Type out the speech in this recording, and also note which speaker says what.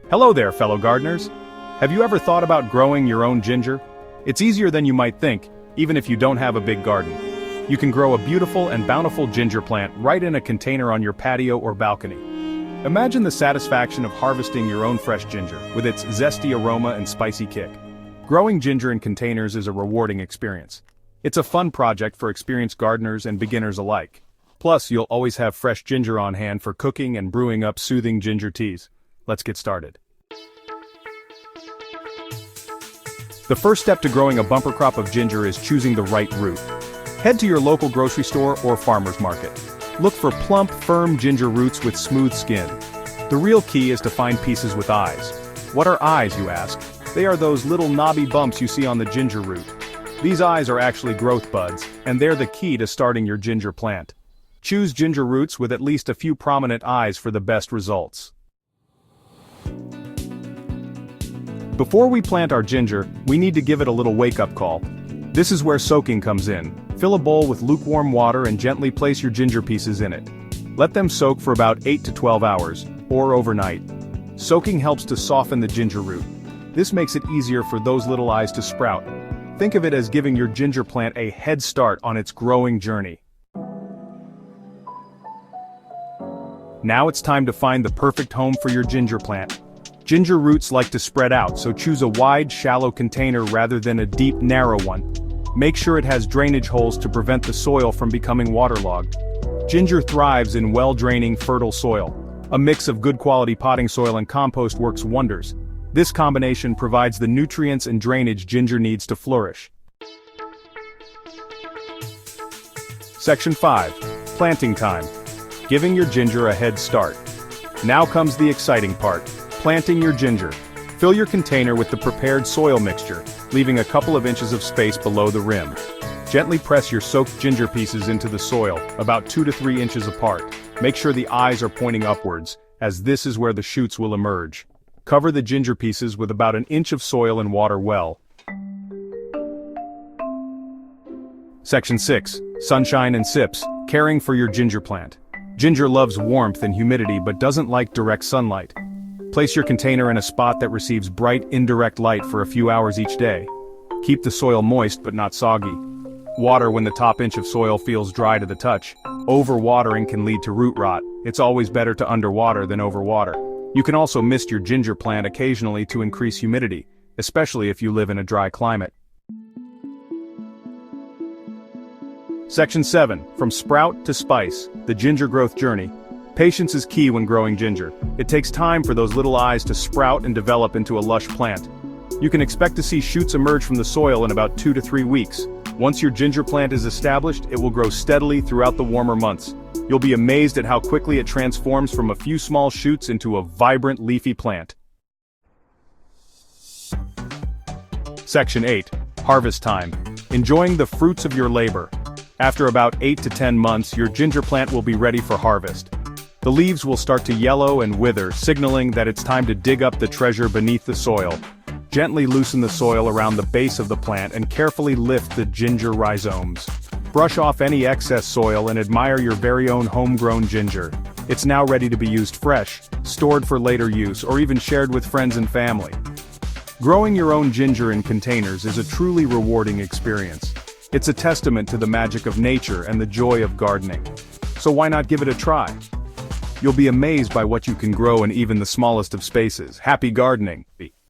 Speaker 1: Hello there, fellow gardeners. Have you ever thought about growing your own ginger? It's easier than you might think, even if you don't have a big garden. You can grow a beautiful and bountiful ginger plant right in a container on your patio or balcony. Imagine the satisfaction of harvesting your own fresh ginger, with its zesty aroma and spicy kick. Growing ginger in containers is a rewarding experience. It's a fun project for experienced gardeners and beginners alike. Plus, you'll always have fresh ginger on hand for cooking and brewing up soothing ginger teas. Let's get started. The first step to growing a bumper crop of ginger is choosing the right root. Head to your local grocery store or farmer's market. Look for plump, firm ginger roots with smooth skin. The real key is to find pieces with eyes. What are eyes, you ask? They are those little knobby bumps you see on the ginger root. These eyes are actually growth buds, and they're the key to starting your ginger plant. Choose ginger roots with at least a few prominent eyes for the best results. Before we plant our ginger, we need to give it a little wake-up call. This is where soaking comes in. Fill a bowl with lukewarm water and gently place your ginger pieces in it. Let them soak for about 8 to 12 hours, or overnight. Soaking helps to soften the ginger root. This makes it easier for those little eyes to sprout. Think of it as giving your ginger plant a head start on its growing journey. Now it's time to find the perfect home for your ginger plant. Ginger roots like to spread out, so choose a wide, shallow container rather than a deep, narrow one. Make sure it has drainage holes to prevent the soil from becoming waterlogged. Ginger thrives in well-draining, fertile soil. A mix of good quality potting soil and compost works wonders. This combination provides the nutrients and drainage ginger needs to flourish. Section 5. Planting time. Giving your ginger a head start. Now comes the exciting part. Planting your ginger. Fill your container with the prepared soil mixture, leaving a couple of inches of space below the rim. Gently press your soaked ginger pieces into the soil, about 2 to 3 inches apart. Make sure the eyes are pointing upwards, as this is where the shoots will emerge. Cover the ginger pieces with about an inch of soil and water well. Section 6. Sunshine and sips. Caring for your ginger plant. Ginger loves warmth and humidity but doesn't like direct sunlight. Place your container in a spot that receives bright, indirect light for a few hours each day. Keep the soil moist but not soggy. Water when the top inch of soil feels dry to the touch. Overwatering can lead to root rot. It's always better to underwater than overwater. You can also mist your ginger plant occasionally to increase humidity, especially if you live in a dry climate. Section 7. From sprout to spice, the ginger growth journey. Patience is key when growing ginger. It takes time for those little eyes to sprout and develop into a lush plant. You can expect to see shoots emerge from the soil in about 2 to 3 weeks. Once your ginger plant is established, it will grow steadily throughout the warmer months. You'll be amazed at how quickly it transforms from a few small shoots into a vibrant leafy plant. Section 8. Harvest time. Enjoying the fruits of your labor. After about 8 to 10 months, your ginger plant will be ready for harvest. The leaves will start to yellow and wither, signaling that it's time to dig up the treasure beneath the soil. Gently loosen the soil around the base of the plant and carefully lift the ginger rhizomes. Brush off any excess soil and admire your very own homegrown ginger. It's now ready to be used fresh, stored for later use, or even shared with friends and family. Growing your own ginger in containers is a truly rewarding experience. It's a testament to the magic of nature and the joy of gardening. So why not give it a try? You'll be amazed by what you can grow in even the smallest of spaces. Happy gardening!